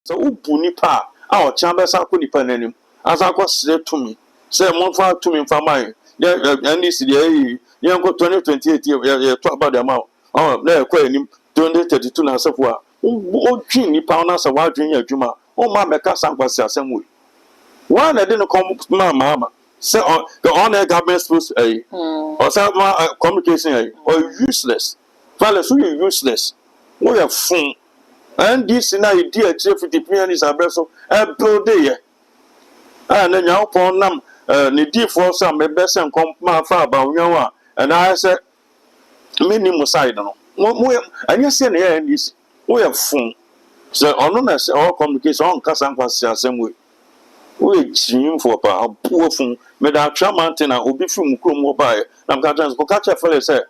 So upuni pa a o chamba sa ko nipa nanim asa ko sire tumi se mo fa tumi fa mai NDC dey yen ko 2028 ye to about the amount oh na ko anim 2032 na asafo a o twi nipa na sa wa dwen adwuma o ma meka sankwase asem we one na dey no come mama say on the government supposed or say communication or useless fale so you useless we are fun. And this na idea chief the pianist abeso build here and then you pon nam ni di for some me best and come ma fa about nwa and I say minimum side no mo and you say na this we have fun so ono na say all communication on kasa nkwase asem we jin for pa poor fun me da twa mountain na obi fi mu krom oba na ka trans ko ka che fele say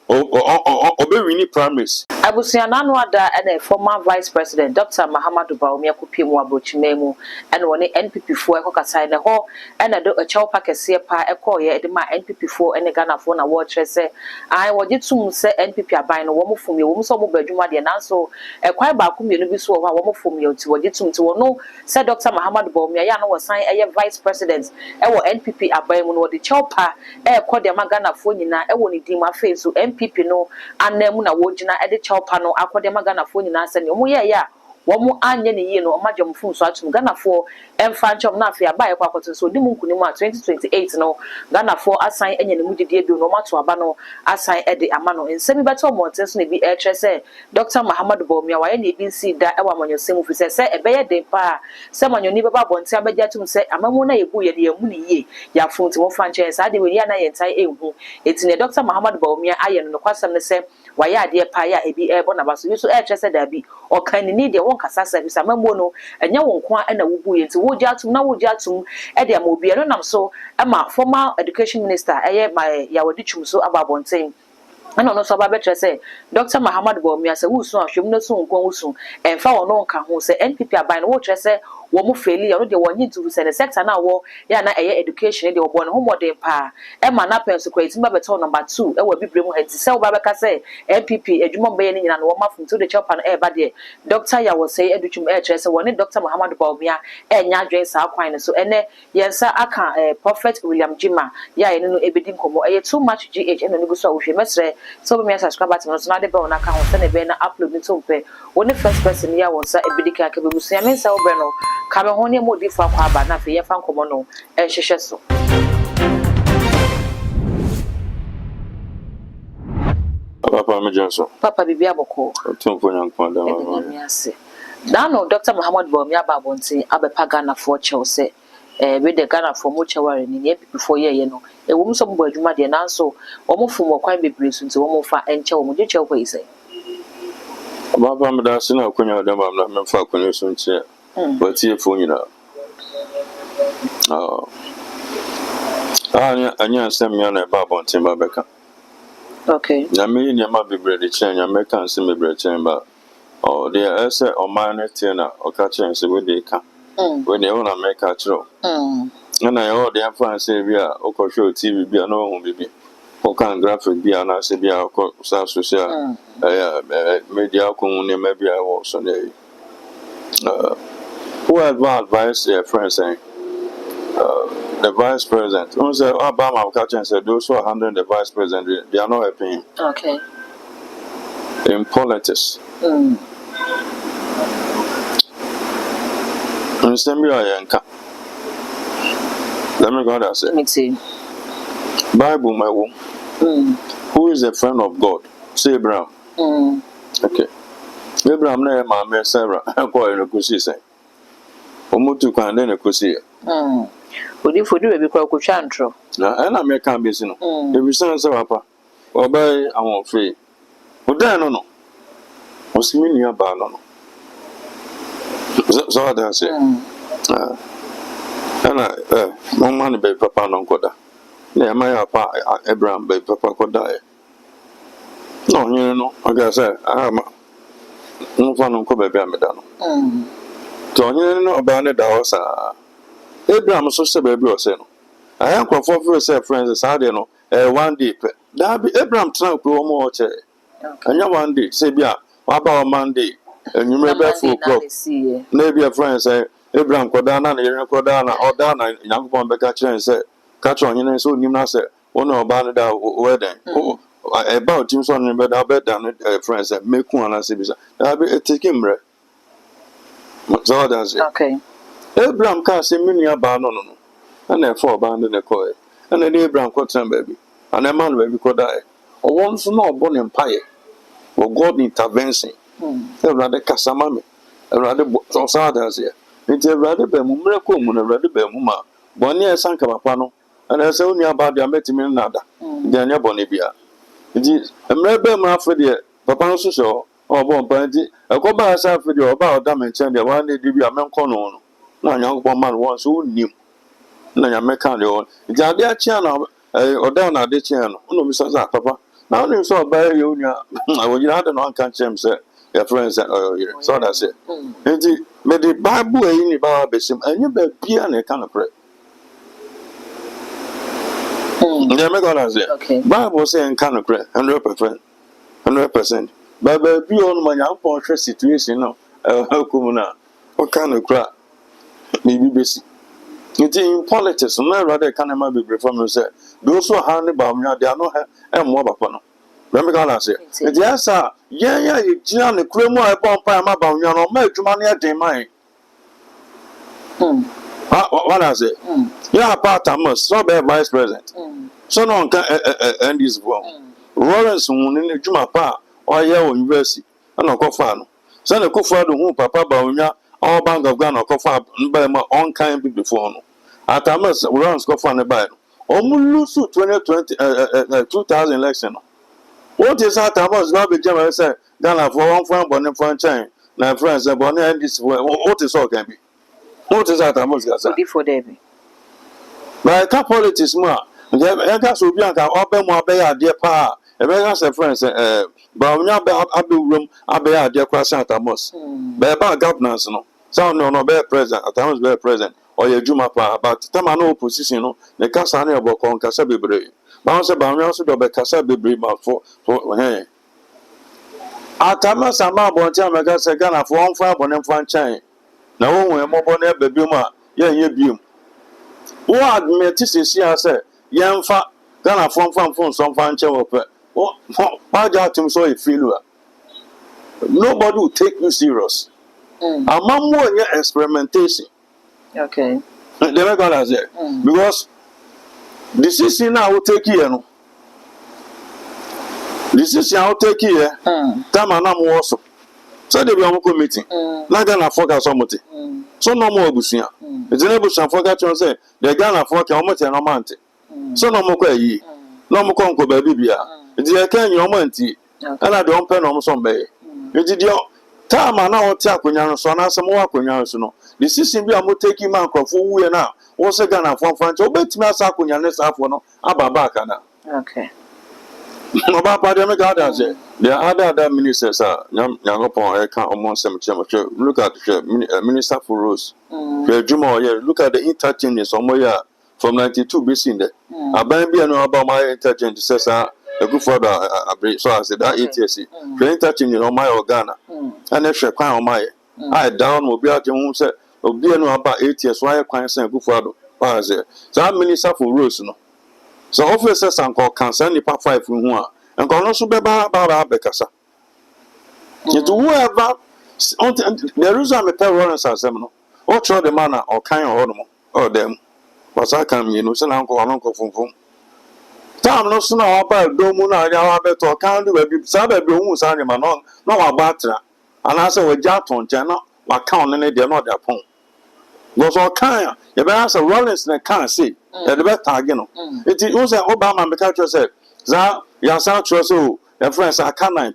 obe wini primaries Abusiana Nwada and a former Vice President Dr. Mahamudu Bawumia Kupimu Abochimemu and one NPP 4 Kokasa in the hall and a chow pack a seer pa a call ye my NPP 4 and a Ghana phone award say I want you to say NPP are buying a woman from me, woman so bedroom and also a quite bakum you so a woman from you to what you to know said Dr. Mahamudu Bawumia Yana was signed a Vice President and NPP are buying what the chow pa a call the Magana phone in a one dima face so NPP no and then Muna Wojina at the chow panel akwadema Ghana fo nyina sɛ ne omo ye ya wo mo anye ne yie no omagye mfum so atum Ghana fo emfa nchom na afia ba ekwa kwato so di mu nkuni mu a 2028 no Ghana fo asan enye ne mu didie do no mato aba no asan ede ama no nsemi beto mo nteso ne bi etre sɛ Dr. Mahamudu Bawumia waye ne bi nsi da ewa manyosem fi sɛ ebeye den pa sɛ manyoni beba bonte abegye atum sɛ amamu na yebu ye ne mu ne yie ya fo nti mo fa nche sɛ ade we ya na ye ntai ehu etine Dr. Mahamudu Bawumia aye no kwasam ne sɛ waye ade pa ya ebi ebo na baso so etre sɛ da bi okan ni de won kasa service amamu no enya won kwa na wubu ye nti woji atum na woji atum e de amobi no nam so ema former education minister my yawadi chum so ababonten ana no so ba betre say Dr. Mahamudu Bawumia say wusu ahwem no so nkon wusu emfa wono nka ho say NPP aban no wo tre say wo mu faili no de wonyi to say the sector na wo ya na education de wo bon ho modern pa e ma na pen so kwati ba beto number 2 e wa bibre mu hanti say wo ba beka say NPP adwuma mba ye ni nyina no wo mafum to the chopper no e ba de Dr. ya wo say educhum e tre say woni Dr. Mahamudu Bawumia e nya adwen sa kwan no so ene yensa aka Prophet William Jima ya ye no ebedi nkomo e too much GH eno ni go so ahwe mesre so be subscribe button no so na de be wona ka ho se ne be na upload ni to mpe woni first person ya wonsa ebedi ka ka be busia mensa wo be no ka be ho ne modi fa kwa aba na fe ye fa nkomo no e hwehwe so papa me Johnson papa bibia boko to ko nyankwa da ma no Dr. Mahamudu Bawumia ba bonti abepa Ghana for Chelsea we the Ghana for mo chaware ni before ye no e wo so bo adwuma de na so wo mo fum wo kwan bebre so nti wo mo fa enche wo mo je chew kwa ise baba me da se na akonya da ma me fa akonya so nche but ye fo nyina anya asem ya na ba bonten ba beka okay na me ni ma bebre de chen ya me kan se me bebre chen ba they say o man na o ka chen se we dey ka when they wanna make a true. And I all the influence via or show TV be no baby. Or can graphic be an answer be our social media community maybe I was on who advice their friends saying the vice president. Who said Obama catching said those who are handling the vice president they are not helping him. Okay. In politics. Let me go and say. Let me see. Bible, my womb. Who is a friend of God? Say Abraham. Okay. Abraham, na ma me Sarah. Kwa eno kusi say. Omutu kwa ndene kusi. Odi fodu e bi kwa kutwa ntro. Na na me kan be si no. E bi san say papa. Obai awon fe. Odan no no. was mini about no. So that's it. And no money by Papa no coda. Yeah, my papa Abraham by Papa could die. No, you know, I guess I'm no fun on Kobe Bamedano. So you know about it, house. Abraham so say baby or say no. I am conformed for say friends, I don't know. One day, that be Abraham Trump more chair. And you one day, say, yeah, what about Monday? And you may be 4 o'clock. Maybe a friend say, Abraham Kodana, Kodana, or Dana, young one Becca and say, catch on you, so you must say, one or Banada wedding. About Jimson and better than friends that make one as if I'll be a taking bread. So that's it. Okay. Abraham can't say many about no. And therefore abandon the coy. And then Abraham caught some baby. And a man baby could die. Or once more born empire. Or God intervention. A rather Casamami. A rather Sosadas here. It's a rather miracle when a rather Bemuma. 1 year sank of a pano. And I say only about the Ametim nada. Then your Bonibia. It is a rebel for the Papa so or born party. A go by herself with you about damage and the one day be a man cono. No young woman once who knew. No, you make on it's a dear channel or down at the channel. No, Mrs. Papa. Now you saw by you. I would you had an unconscious say your friends so that's it. It made the Bible in the Bible and you bet be an kind of prayer. Yeah, make all say. Okay. Bible saying kind of prayer 100%. Bible be on my young portrait situation now. How come now? What kind of crap? Maybe basic. It's in politics, no rather can I be reformed and say, those who are handed by me, they are not and more upon. Remember, I say, yes, sir, yeah, you Gian the Cremo upon Pama Bamiano, make money at the mine. What I say? Yeah, part of us, so bad vice president. So no can end this one. Lawrence in the Juma Pa or Yale University, and a cofano. Send a cofado whom Papa Bamia, all Bank of Ghana, cofa, and by my own kind before. At Amos, Lawrence Cofan Bible. Almost 2000 election. What is that Amos Baby General said? Ghana for one friend, Bonnie Franchine, my friends, and Bonnie and this. What is all can be? What is that Amos Gassa? Before Debbie. By a politics more. I got so young, I'll be more by dear pa. A very friends, but when I'll be room, I'll be a dear class at Amos. By about governance, no. So no, be present, at times be present, or your Juma pa, but Tamano position, the Cassani about Concassa Bibre. Bounce about also the Cassa Bibre for hey. At Tamas and Mabontia, I got a gun for 1 5 on them franchise. Now, when Mobone Babuma, yeah, you beam. What Metis here said, young fat, Ghana from some franchise. Why got him so a failure? Nobody will take you serious. Among more experimentation. Okay. They make all as it. Because decision now will take here. Decision will take here. Time and I'm also. So they be on committee. Not gonna focus on it. So no more busia. It's an able to forget to say they're gonna focus on it and no monte. So no more ye. No more conquer baby. It's a can your monty. And I don't pen on some bay. It's idiot. Time and now take when you're so now some more when you're so. The system be able to take him out for we now. What's a gun from French? Obey me as I when you're next half one. Ababaka. Okay. About pandemic, there are other ministers. Young upon I can't almost look at the Minister for Rose. Juma, look at the interchange somewhere from 92 BC in there. I know about my interchange, says a good father. So I said that ETC. The interchange on my organa. And if she can't on my I down will be at your own set. Will be about 8 years. Why I can't say good father. So I'm Minister for Rose. No. So officers and call cancer ni pa 5 who are and call also be ba bekasa. It whoever the reason me tell Lawrence asem no. O try the man or kind or them. But I can you know say na uncle funfun. Time no so na oba do mu na ya wa beto kan do be sa be hu sa ni ma no wa batra. And I say we jaton che no wa kan ne de no da pon. Was all kind. You better ask a Rollins and can't see. The better, you know. It was Obama because said, Za, Yasa Trosso, your friends are canine.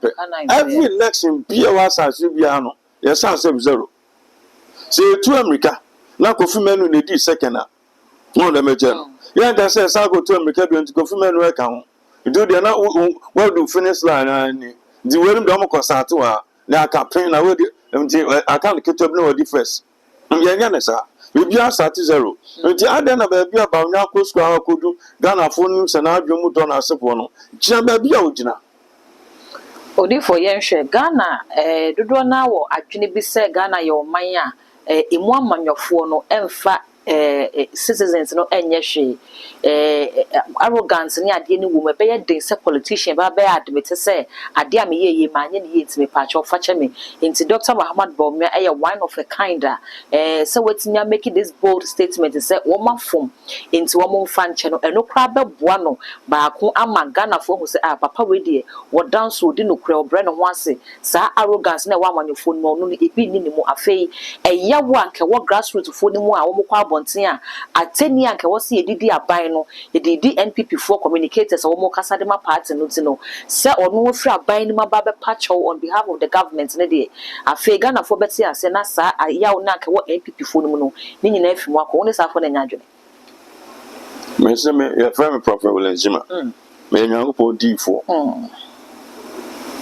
Every election, be a was as you be ano. Your son said 0. Say to America, now Kofi Manu need this second. No, the major. Yeah, that says I go to America to Kofi Manu account. You do the now well do finish line and the way them go Satua. Now campaign I can't get up no difference. Yanasa. We be at 0. The other baby about now could do Ghana phone and I'll don as a one. Jamba be original. Odi for Yenshe Ghana, do now actually be said Ghana your maya, in 1 man your phone, emfa citizens no enyeshi arrogance ni ade ni wo me be ye say politician ba be admit say ade am ye manye ni ye ntime patch of fache me into Dr. Mahamad Bawumia one of a kinder so wetin make this bold statement say woman form into woman fan channel eno kra be boa no ba ko ama Ghana fo hu say papa we de wo dance wo di no kra obre no ho ase sa arrogance na wa manefo no no ebi ni mu afei eyawo anke wo grassroots fo ni mu a wo kwa bonten a ateni anke wo se edidi aban no edidi NPP for communicators wo mo kasa de ma party no ti no se ono wo fri aban ni ma ba be patch on behalf of the government ne de afei Ghana fo beti ase na sa yawo na anke wo NPP fo no mu no ni nyina afi mu akọ wo ne sa fo na nyadwene me se me ya frame Prophet William me nyango po D4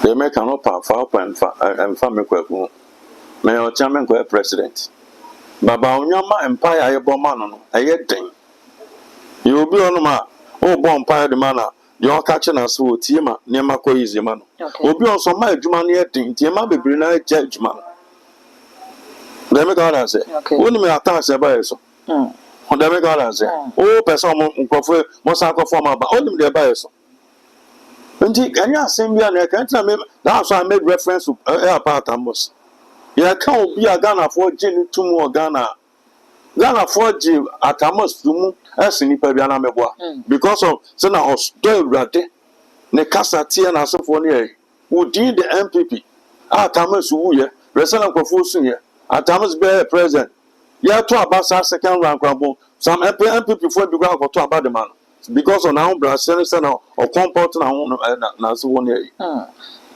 they make an offer for and family kwaku me o chairman kwa president baba onyama empire aye bomma no aye den you obi onuma o bo empire de mana de o ka che na so otie ma ne ma ko yize ma no obi on so ma adwuma no ye den tie ma bebre na ja adwuma dem me ka say woni me attack say ba yeso dem me ka say o person mo nkofo mo sa akofo ma ba onim de ba yeso nti anya asembia na kan tena me that's why I made reference to part ambos ya ka obi a Ghana for gin tumu o Ghana for gin atamos tumu asini pa bia na meboa because of so na osdo urade ne kasa tie na asofo ne e wudi the MPP atamos wu ye resana kwafo sun ye atamos be president ya to abasa second rank kwabo some MPP for bi kwa to about the man because on now Brazil or comport na so one ye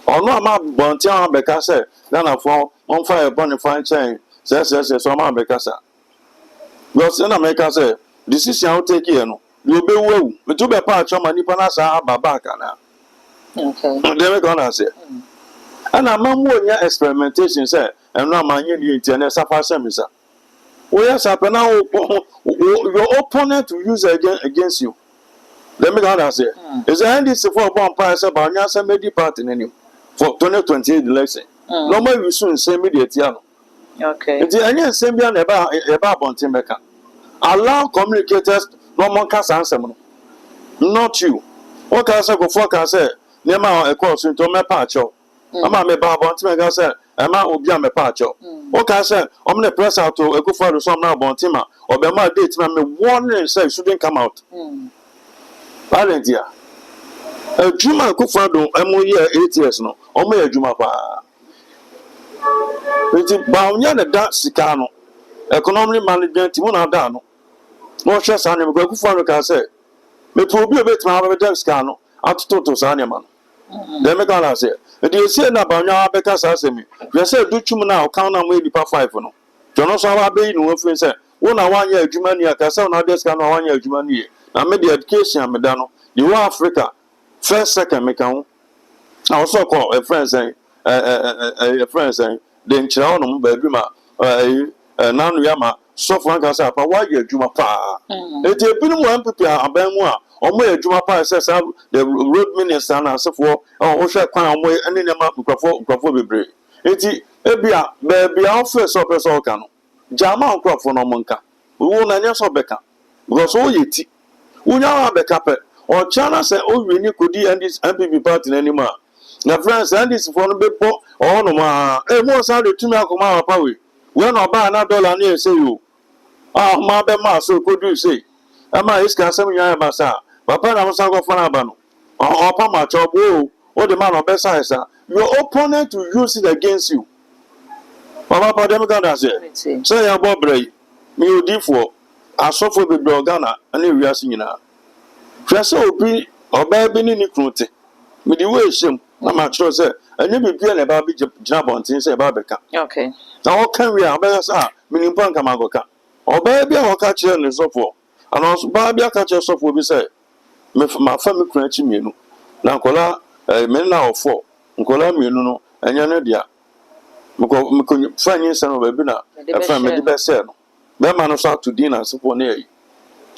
ono ama bonti am be ka say Ghana for on fire burn fine chain say so am be ka say because in America say decision how take here no you be wu me to be pa choma nipa na sa baba kana okay dem go na say and amamu onya experimentation say eno amanye ni internet safa semisa we yes happen now your opponent to use against you. Let me go and say, is there any for one price about Nyasa Medi Party for 2028 election? No more you soon say immediate. Okay. It's any Sembian about Bontimeka. Allow communicators no more cast answer. Not you. What can I say? Go for can say, Nema a course into my patch. Ama me ba Bontimeka say, Ama Obia me patch. What can I say? I'm the press out to a good for some now Bontima or be my date. Me warning say shouldn't come out. Valentia. A Juma Kufado, MOE 8 years no, or may a Juma pa. It's Baunia the Dutch Sicano, economic management, Timona Dano. No chess animal Kufano can say. May probably a bit of a Dutch out to Toto Saniman. Then make on say, and you say na Baunia because I say me. You say, do you now count on way the 5 no? Johnson Abbey, no friend said, 1 year Jumania, Casa, now this can 1 year Jumania. I made the education medano. You are Africa. First, second, make I also call a friend saying, then Chironum, baby, Nan Yama, so Frank as up, why you Juma Pa? It's a bit more empty, a Benwa, or may Juma Pa says the road minister and so forth, or shall come away any number of break. It's a baby, our first office all can. Jama crop for no monka. We won't answer Becca because all ye tea. Unya be kapet or China say oh we need could and this MPP party anymore. Na friends and this for no be po or no ma e mo sa de tumi akoma papa we no ba na dollar na say you ma be ma so ko do say ama iska asem nya ba sa papa na mo sa go fana ba no o pa ma chobo o de man be sa your opponent to use it against you. Papa dem can say say ya bo brai me odi for asofo be Ghana and wiase nyina hwese obi oba bi ni krote me di we hyem na ma kyerɛ sɛ ɛnyɛ bibia na ɛba bi gyina bɔnten sɛ ɛba bɛka okay na ɔka wie a ɔbɛyɛ sɛ menimpa nka magɔka ɔbaa bi a ɔka kyerɛ ne sɔfoɔ anaa baa bi aka kyerɛ sɔfoɔ bi sɛ mafa me kunu akyi mmienu na nkɔla me na ɔfɔ nkɔla mmienu no ɛnyɛ no dea mekɔ fa nyinsɛ no baabi na ɛfa mede bɛsɛɛ no bɛma no so ato din na asefoɔ ne ayi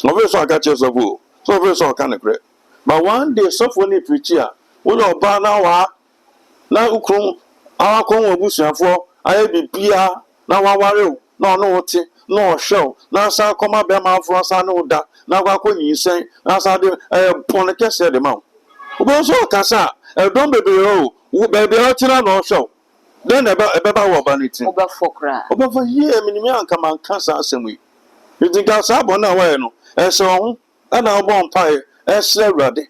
ɔbɛyɛ sɛ ɔka kyerɛ sɔfoɔ sɛ ɔbɛyɛ sɛ ɔka ne korɛ but one day sɔfoɔ ne pirikyi a woyɛ ɔbaa na waa na ukuru awakɔ wɔ abusuafoɔ ayɛ bibia na waware wo na ɔno wo te na ɔhwɛ wo na asa akɔma bɛma aforo asa ne wo da na akɔ nyinsɛn na asa de pɔne kɛseɛ de ma wo wobɛyɛ sɛ ɔkasa a ɛdɔm bebree o wo baabi a ɔtena na ɔhwɛ wo dɛn na ɛbɛba wɔ ɔba no tirim wobɛfa yie menimi anka manka saa asɛm yi nti nka saa bɔ no a wɔyɛ no ɛhyɛ wo ho ɛna wobɔ mpaeɛ ɛhyerɛ awurade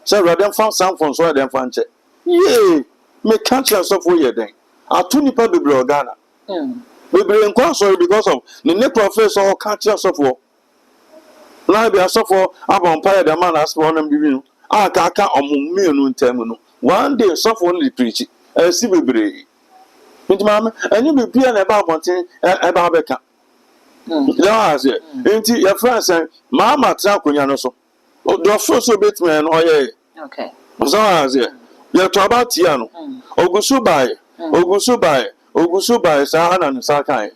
sɛ awurade mfa saa mfɔnso ɛde mfa nkyɛ yee meka kyerɛ sɔfoɔ yɛ dɛn ato nipa bebree wɔ Ghana bebree nkɔ asɔre because of ne nekurɔfoɔ sɛ ɔka kyerɛ sɔfoɔ na bi asɔfoɔ abɔ mpaeɛ de ama na asɔfoɔ nam bibi no a kaka ɔmo mmienu ntam no one day sɔfoɔ no de pirikyi ɛsi bebree nti maame ɛnyɛ bibia na ɛba abɔnten ɛba abɛka ase nti yɛfrɛ sɛ maama tena akonnwa no so dɔfo so obetumi no ɔyɛ so ase yɛtɔ aba tia no ogusu bae saa ana ne saa kan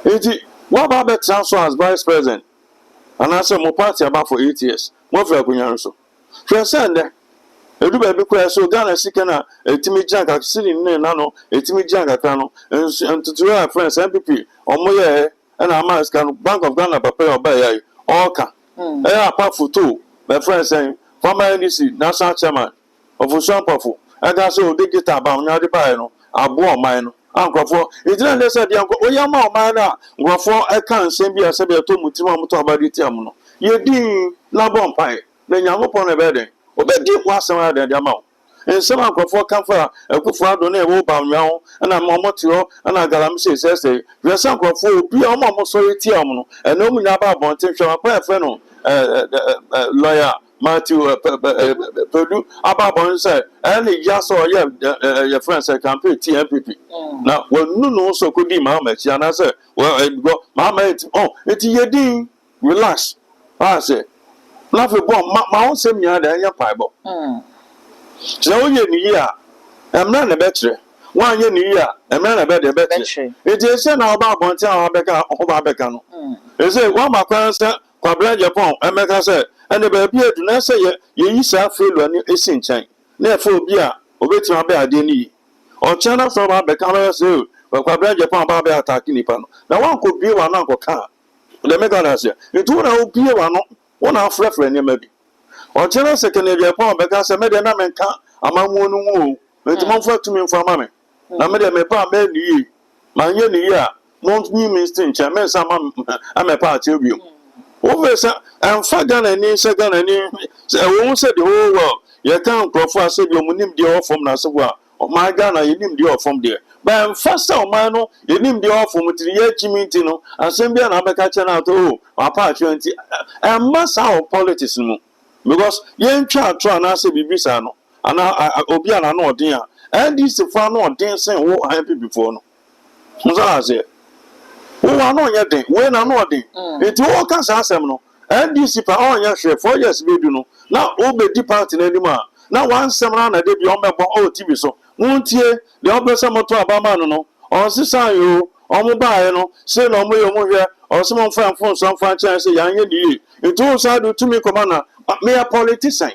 nti waba bɛtena so as vice president anaasɛ mo party aba for 8 years mo fira akonnwa no so hwɛ sɛ ndɛ edu baabi kora so Ghana sika na etimi gyan ka sini ne na no etimi gyan kakra no ntutu a friends MPP ɔmo yɛ ɛna ama sika no Bank of Ghana papa yɛ ɔba yɛ ɔka ɛyɛ apa photo bɛ friends ɛn former NDC national chairman of Osuampafo ɛka sɛ ɔde guitar ba ɔnya de ba yɛ no abo ɔman no ankrɔfoɔ egyina ne sɛ deɛ ɔyɛ ma ɔman no a nkrɔfoɔ ɛka nsɛm bi a sɛ bɛ to mu ti ma mo to aba de ti am no yɛ din na bɔ mpae na Nyankopɔn na bɛ den obedi ho asɛm a de ama wo nsɛm ankrɔfoɔ ka fa akufo ado na ɛwɔ ba nwa ho ɛna mɔmɔ te hɔ ɛna galam sɛ hwɛ sɛ ankrɔfoɔ obi a ɔmo sɔre ti am no ɛna ɔmo nya ba abɔnten hwɛ ma pa no lawyer Matthew Pedu ababon say any yaso your friend say campaign TMPP na wonu no so kodi Mama chi ana say well go Mama it yedin relax I say na fe bon ma won sem nya da nya paibo so oye ni yi a emra na betre wan ye ni yi a emra na be de betre it is say na ababon ti an beka no e say wan ma kwan say kwabra Japan emeka say and the baby do not say ye isa failure ni esi nkyɛn na ɛfo obi a obetumi aba ade ni on channel from aba camera say kwabra Japan aba be attack nipa no na wan ko bie wa na nkoka le mega na say etu na obie wa no wona afrefre ne ma bi on channel second Japan be ka say me de na menka amamu no wu etu mo fa tumi mfa ma me na me de me pa me ni ma nye ni a mo nyi mi stin nkyɛn me sa ma amepa ate obi over and Fagana ni Sagana ni won't say the whole world. You can't profile say you nim the off from Nasawa. Oh my Ghana, you nim the off from there. But I'm faster, mano, you nim the off from the year Chimintino, and send me an abacachan out. Oh, my part 20. And must our politics because you ain't try and answer Bibisano, and I Obiana no dear. And this is far no dancing who I happy before. No, I say. Who are not yet, when I'm not in. It all can answer no. And this is on your share 4 years, we do know. Now, Obe departing anymore. Now, one summer, I did your member all TV so. Won't ye, the upper summer to Abamano, no, or Sisa, you, or mobile, say no more here, or some fan phone, some franchise, young ye. It also I do to me, commander, me a politician.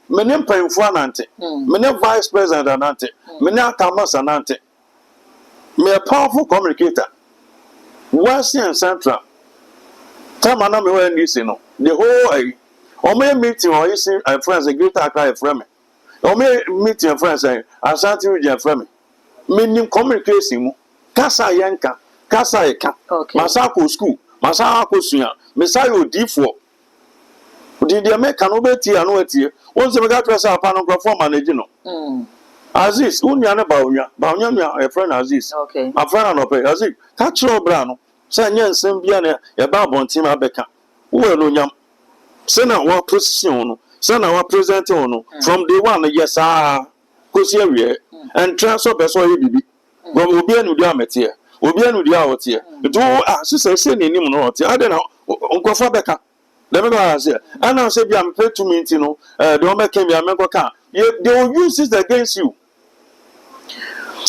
Many paying for an auntie, many vice president and auntie, many Thomas and auntie. Me a powerful communicator. West and Central. Time I know me when this, you know, the whole or may meeting or you see a friends a great cry from me. Or may meeting a friend saying, I sat region from me. Meaning communication, Casa Yanka, Casa Eka, Masako school, Masako Suya, Messiah D4. Did you make an obeti and wait once the got dress up and perform managing? Aziz, Unyana Baunya, a friend Aziz, a friend of Aziz, catch your brown. Say yes, Sembiana, a babon team Abeka. Well, no yam. Send our position, send our present on from day one, yes, kosi awie and transfer person ye bibi go obi anu dia mete obi anu dia wote nti sise se ne nim no wote ade na nkofo beka let me go say and now say bi am pay 2 minutes no the one make me am ka they will use this against you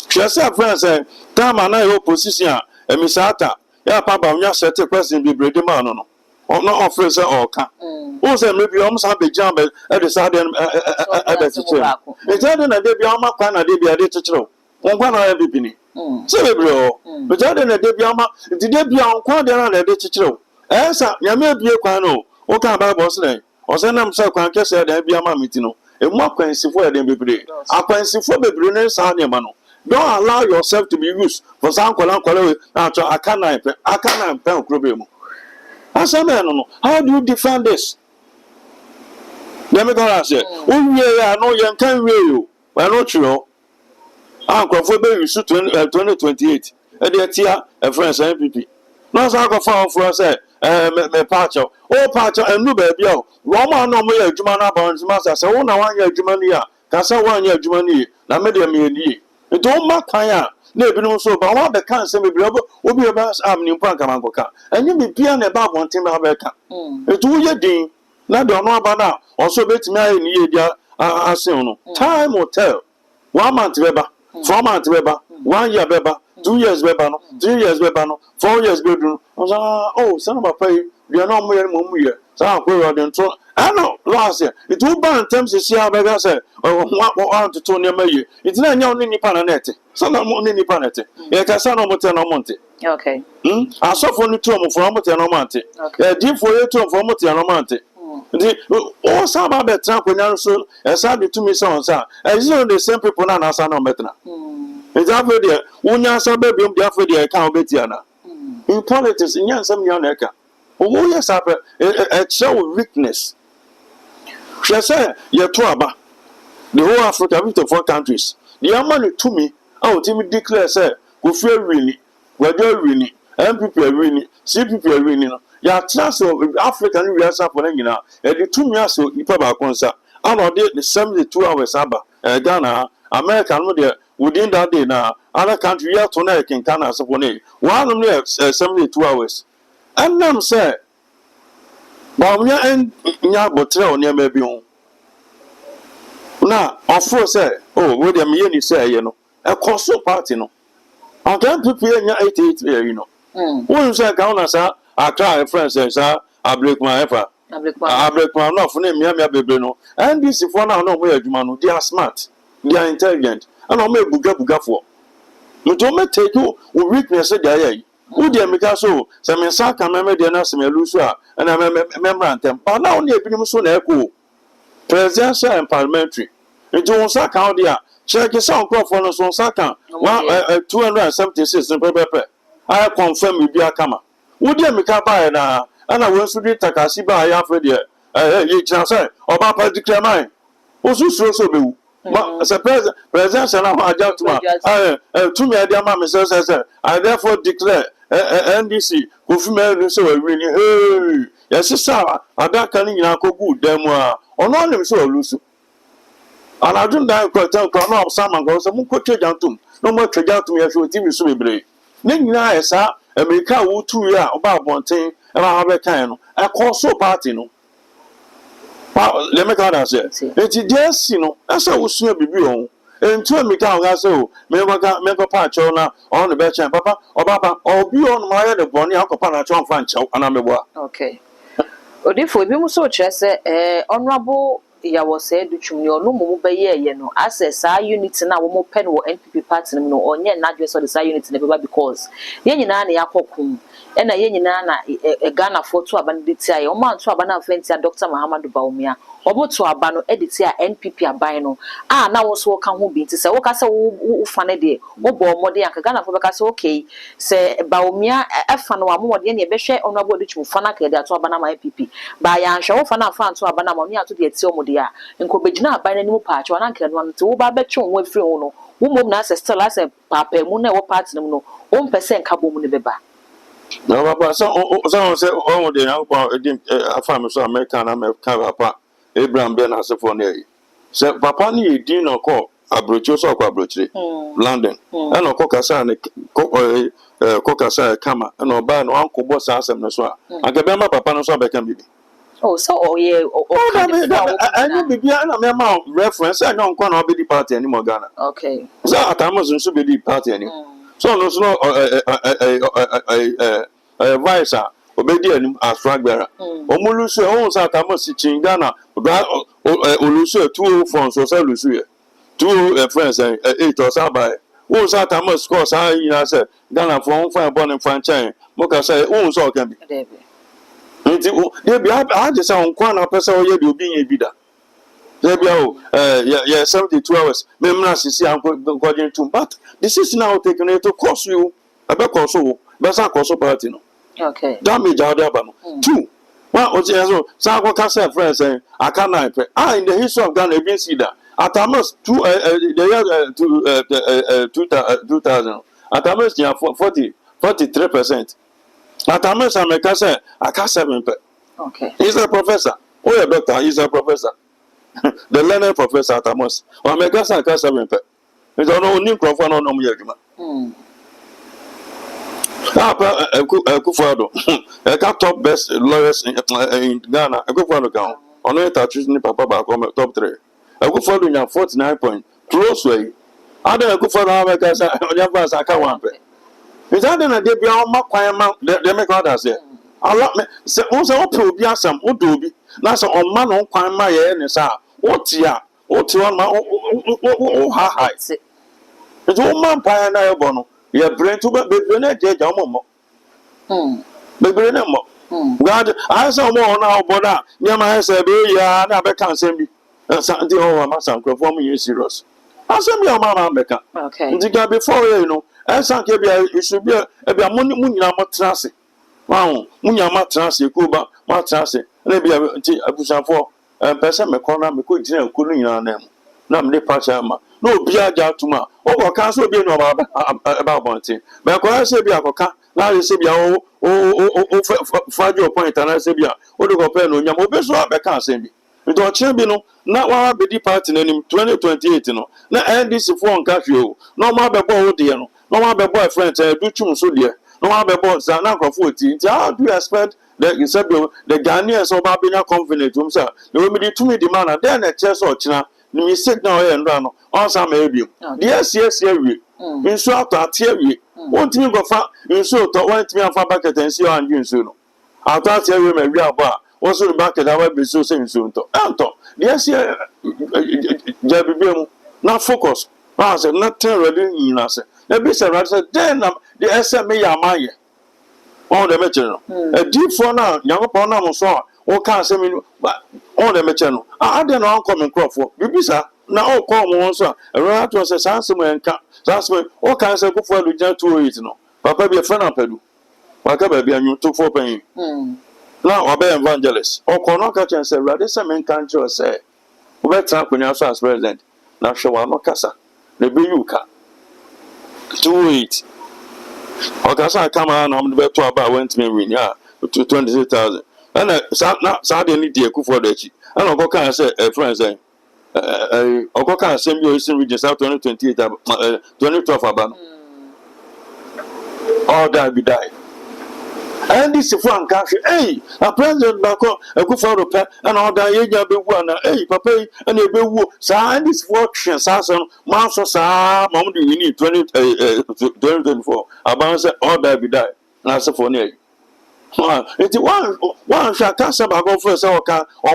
just friends say time na your position emisata ya papa nya set question bi brede man no no offer say oka o say maybe am say be jam e dey say dem e dey teacher e dey na dey bi am kwa na dey bi dey teacher won kwa na be bini say be bro but dey na dey bi am dey bi am kwa dey na dey teacher sa nyame bie kwa no o ka bible say o say nam say kwa kese dey bi am miti no e mu akwansifo dey bebre akwansifo bebre ne sa ne ma no. Don't allow yourself to be used for some color. Now, I can't problem. How do you defend this? Let me go and say, I know you can't you. Why not you? Uncle for baby 2028. And the a friend say NPP. No, so I go for say, me patch. Oh, patch and new baby. Roma no more Jumana bonds master. So, 1 year Jumania. Cassa 1 year Jumani. Na media me. Don't make kaya na ebinom so ba wa be kan se mebi obi ba am ni mpa nka mankoka enye me bia na ba bonten ba be ka etu ye din na de ono aba na also betimi aye ni ye dia asen no time will tell 1 month beba 4 months beba 1 year beba 2 years beba no 3 years beba no 4 years bedu oh son of a pay we no mo ye mo mu ye sa akwo de nto ano last year it will ban terms is here bega say want to turn your may it's not only nipa na net so na mo nipa net e ka sa no mo te no monte okay asofo ni to mo for mo te no monte e di for you to for mo te no monte ndi o sa ba betra konya so e sa de to me say on sa e is the same people na sa na metna it's after there unya sa ba biom dia for there ka obetia na in politics nya nsam nya na eka o yes apa a show weakness she say ye to aba the whole Africa 54 countries the amount to me out me declare say go free really gwajo really MPP really CPP really no ya trust of African we are for nyina e the to me aso ipa ba konsa about the 72 hours aba Ghana America no there within that day na other country ya to na ken kana so for ne one no 72 hours and them say ba nya en nya botre o ne ma bi ho na ofo say oh we dem ye ni say ye no e koso party no on can people nya 88 you know won say ka una sa atra friends say abrekuma efa abrekuma no for na mia bebre no NDC for na no mo adwuma no they are smart they are intelligent and o me buga for me to me take you weakness dey here who dey make so say me sa ka me dey na se me lusu a na me rantem pa na on ebinim so na eko presidential and parliamentary into on sa ka dia check some crop for no so sa ka 276 pepe I confirm you be akama who dey make buy na ana won su dey takasi ba ya fa dey ye chance oba pa declare mine osu so bewu as a presidential na aja tuma to me dey ma me say I therefore declare NDC confirm so we win hey yes sir adaka ni nyina ko good dem a ono anim so olusu anadun dan ko tan ko no sama go so mun ko twajantum no mo twajantum ya so TV so bebre ne nyina esa America wo tu ya oba bonten e ma ha be kan no e ko so party no let me go say it just no asa wo su bibi on entu America ga so me ko pa cho na on the be chan papa obaba obi on ma ya de boni akopa na cho mfa nchew ana meboa okay odifo ebi mu so kire se honorable ya was said twumni ono mo be ye no access a unity na wo mo pen wo NPP party no onye na adwe so the unity na beba because ye nyina na yakokun na ye nyina na Ghana photo abanditi aye o man to abana fenti a Dr. Mahamudu Bawumia oboto abano editi a NPP aban no na wo so ka ho bi nti se wo ka se wo fa ne de wo bo mode yanka Ghana fo be ka se okay se Bawumia efa no amode ne be hwe ono abo de twum fa na ka de ato abana ma NPP ba ya nhwe wo fa na fa anto abana ma me ato de eti omode a nko begina aban ni mu paacho na nka no nti wo ba be twum wo afiri ho no wo mom na se still as papa mu na wo party no o mpese nka bom ne beba no papa so say o de na ko afam so America na me ka papa Abraham Ben asefo na yi say papa ni edin no ko abrocho so kwa abrochire London and okokasa ne kokasa kama and oba no anko boss asem no so a agabema papa no so abeka bibi oh so yeah I know bibi na me ma reference I know nko na obedi party ani mo Ghana okay so atamos nso bedi party ani so no so vice a obedi anim asragbera omulusu o so atamos chingana olusu 204 so say lusu 2 friends 8 or sabai who sat amos course I say Ghana for fine born in franchise moka say who so can be nti dey be I just say on kwana person we dey obi yen bi da dey be 72 hours me mna sisi an godin too but this is now taking it to cost you abe cost so besa cost party no okay damage out there no 2 one o say so go ka say friends aka na in the history of Ghana been see that at almost 2000 at almost 43%. At almost America say I can't 7%. Okay. He's a professor. Oh, a doctor. He's a professor. The learned professor at almost. America say I can't 7%. It's on only microphone on me. Akufo-Addo. Top best lawyers in Ghana. Akufo-Addo count. On it touches ni papa back on top 3. Akufo-Addo nya 49 point close way ada Akufo-Addo America say onya pass aka 1 pe is that na dey bia o makwan ma dey make others say Allah say o say o pe obi asam o do obi na say o ma no kwan ma ye ne sa o ti on ma o ha ha it o man pa na ye bo no ye brain to be na jeja mo be na mo God I say mo na oboda nya ma say be ya na be kan sem bi something oh my son perform you serious asem ya mama meka okay ndiga before you know sanke bia you should be e bia munyina matrase wow munyina matrase kuba matrase na bia nti abusanfo person me kona me ko gina ko nyina na me pacha ma na obi aja tuma o ko kan so obi no ba bonti me ko se bia ko kan na se bia o fajo point na se bia o de ko pe no nyam obi so abeka asem bi do chimbi no na wa bedi party nanim 2028 no na NDC for nka hwe no ma bebo wo de no no ma bebo friend do chum so de no ma bebo za na nkofo oti nti how do you expect the Ghanaians oba benya confident um say we me to me demand na then e che so china ni mi signal e ndra no on sa ma ebiem de yes awie nso ato ate awie wonti mi go fa nso to wonti mi afa bucket nsi o anju nso no ato ate awie ma wi abo a also the back that I be so saying so to anto yes jabibem na focus I said not tell ready in us na be say right then the SMA ya maye on the meche no a deep for now yankopon na mo so o kan say me on the meche no I dey no come crop for bibisa na o call mo so a right to say sansem enka sansem o kan say Akufo-Addo jan 208 no papa be friend apadu waka ba bi anyu to 4 pen now obey evangelist or kono ka chen say rade say men kan cho say we better kunya so as president na hwe no kasa na be yuka 28 o kasa kama na om be to aba went me win ya to 26,000 and sa de ni de Akufo-Addo achi and o kan say friends say o kan say me Eastern Region South 2028 2012 aba all that be die. And this for an cash, a president Bako, Akufo-Addo pe, and all that ye be one, papa, and a be woo, and this fortune, Sasson, Master Sa, Mom, we need 2024. About all that be die, answer for near. It's one shall cancel about first or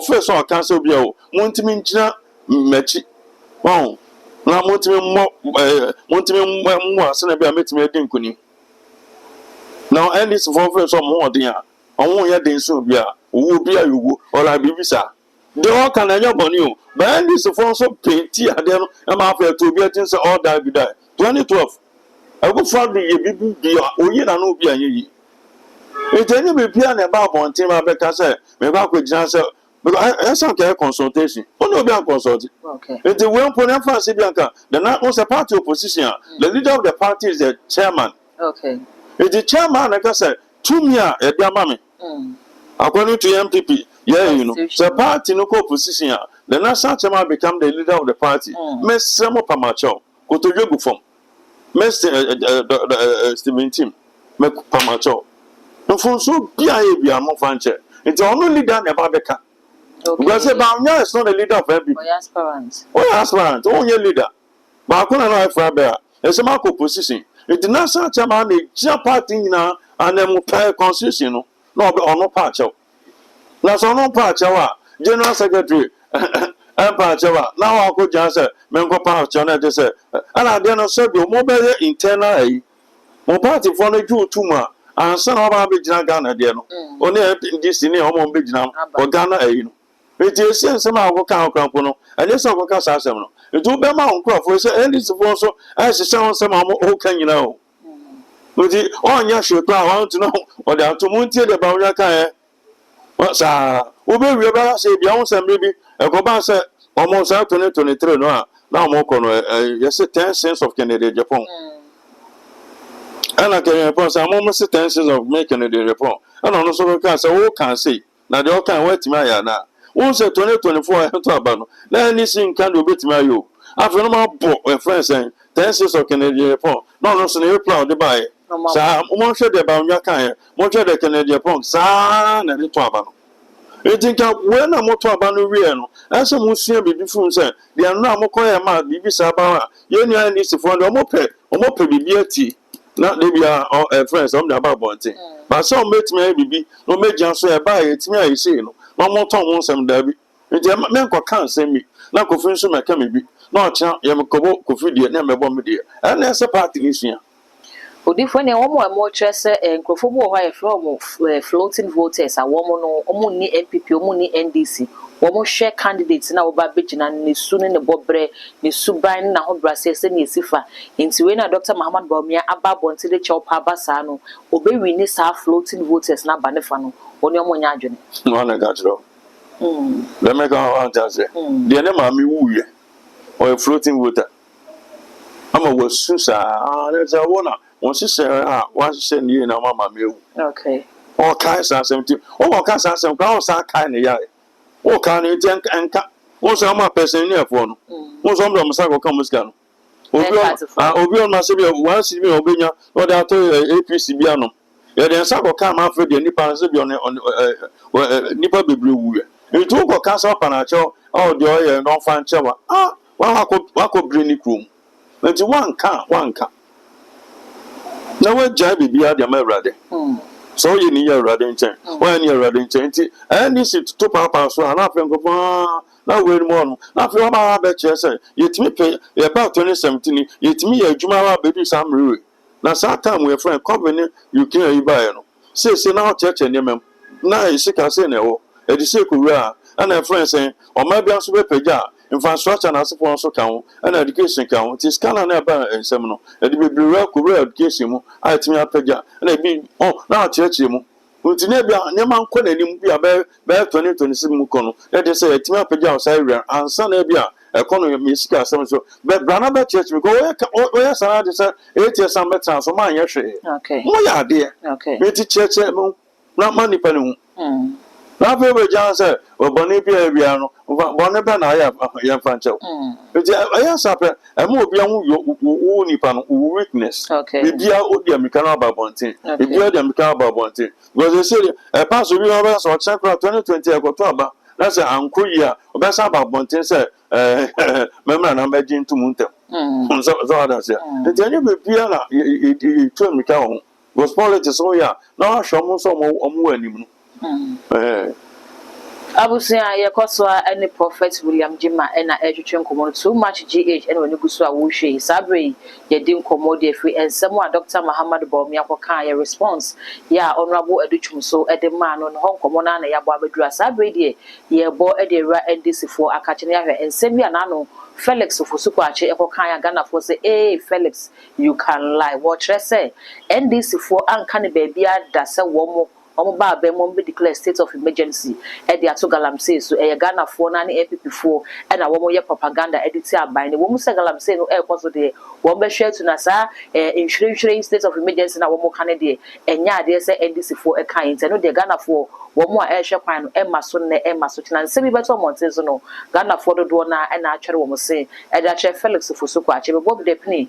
first or cancel bio, Montiminchina, Mechi. Oh, now Montimin more, son of a meeting me dinkuni. Now, and this for some more dear. I won't hear the so be a who be a you or I be visa. The all can I on you, but this for so painty at them. I'm after to be a thing all that be die. 2012. I go for the be or you know be a ye. It any be piano about one team I better say, maybe I could just say, because I some care consultation. Oh, no, be consulted. Okay. It's the one point of France, Bianca. The not was a party opposition. The leader of the party is the chairman. Okay. It's the chairman, like I said, 2 years at their mommy. According to MPP, yeah, you know, the party no co-position, the national chairman become the leader of the party. Mr. Pamacho, go to Yogu form. Mr. Stephen Tim, make Pamacho. No for so be a more fancher. It's only leader never become. Because Banya is not the leader of every aspirant. Oh, aspirant, oh, your leader. But I couldn't know if I bear. It's a mark of position. It's the national chairman, the jump party now, and then we'll pay constitution. No, no patch out. That's no patch out. General Secretary, patch out. Now I'll go just say, Mengo patch on it. Say, and I didn't say, you're more better internal. More party for the Jew too much. And son of our big Ghana, dear. Only this in your big now, or Ghana, it is somehow work out, and this will cast us. It will be my own crop for and it's also as a sound some who can you know. With the on your show, I want to know what they are to Munti about your kind. What's Uber about say beyond some baby, a Coba said almost out 2023. No, now more yes, 10 cents of Canada, Japan. And I can report some almost 10 cents of making a report. And also can say, oh, can see. Now they all can wait to my now. Once 2024, I have to about then anything can do bit my you. After no book, my friend saying 10 cents of Canadian report. No, so you proud to buy. So I'm sure about your kind, much of the Canadian punk, son, and the Twabano. You think when I'm more Twabano Riano, as some will see a beautiful say, they are now more quiet, man, Bibi Sabara, you need to find a mope, or mope tea. Not they be our friends, I'm the about one thing. But some mates may be no major so buy it, me, I say, no more Tom wants some derby. The men can't send me. Now, conference may come be. No chance, Yamakobo, Kofi, never bomb dear. And that's a party this year. Different one more stress and Crofo from floating voters are woman or money NPP or money NDC. One share candidates now about Bijin and soon in the Bobre, Miss Subain, Nahobra says, and Sifa. Into when Dr. Muhammad Baumia above until the chop Habasano, obey we need our floating voters now Banefano, on your monagin. One I got you. Let me go on to say, the name of me woo or a floating water. I'm a was Susa, there's a one. Once you say, once send you in a mamma meal. Okay. All kinds of something. All kinds of some girls are kind of yard. All kind of junk and cat. Once I'm a person near phone. Once I'm the Masako comes gun. Obi on Masibia, once you obey what I told you, APC Biano. Then Sako come after the Nippon on Nipper be blue. You took a cast up and a chow, oh, the oil and don't find shower. Ah, well, I could bring it room. But you one car. Now, what Jabby be at the America? So you need a radding chain. When you're radding chain, and this is 2 papa, so I'm not going to go. Now, wait more. Not for my bet, you say, yet me pay about 2017, yet me a Jumara baby some rule. Now, sometime we're friend company, you can't buy. Say, now, church and them. Now, you see, I say, no, a disciple, and a friend saying, or maybe I'm super paja. Infrastructure and also count and education count. It's kind of never a seminal. It will be real education. I think I pay and I be now church him. With Neman Conan be about 2026 Mukono. Let us say, Tima Paja outside and San Ebia, economy of Miska. So, but Branaba Church will go. Oh, yes, I said 8 years and better. So, my yes, okay. Oh, dear. Okay. It's church, not money penny. Now, people just say, "Oh, Bonipia, Biano, Bonapana, I have young Fancho." I ask up a more beyond Nipan weakness. Okay. Be out the Mikana Bontin. If you're the Mikana Bontin. Because they say, a pass will be over or Chakra 2020, I got to about. That's an uncle year. That's about Bontin said, Member number Jim to Munta. So that's it. The Jenny Piana, you told me, was politics. Oh, yeah. Now, show me some more anymore. Abusia Yakoswa and the Prophet William Jima and Edutrin Common too much GH and when you go to a wushy Sabri, Yadim Commodity free and someone Dr. Muhammad Baumia Kaya response. Ya honorable Educhum so at the man on Hong Kong and Yababadra Sabri, ye bore Edera and this for a catching and send me an anno. Felix for Supache Ekokaya Ghana for say, hey Felix, you can lie. What I say? And this for uncanny baby that's a woman. omo ba be mo be declare state of emergency e de ato galamsey so e Ghana for na ne MPP for e na wo mo ye propaganda edit aban ne wo mo se galamsey no e koso de wo be hwe to na sa insurance state of emergency na wo mo kan de enya ade se NDC for e kan nte no de Ghana for wo mo a e hwe kwan no e maso ne e maso tina se bi beto monte so no Ghana for do na e na atwere wo mo se e da che Felix Fosuko ache be bob de pni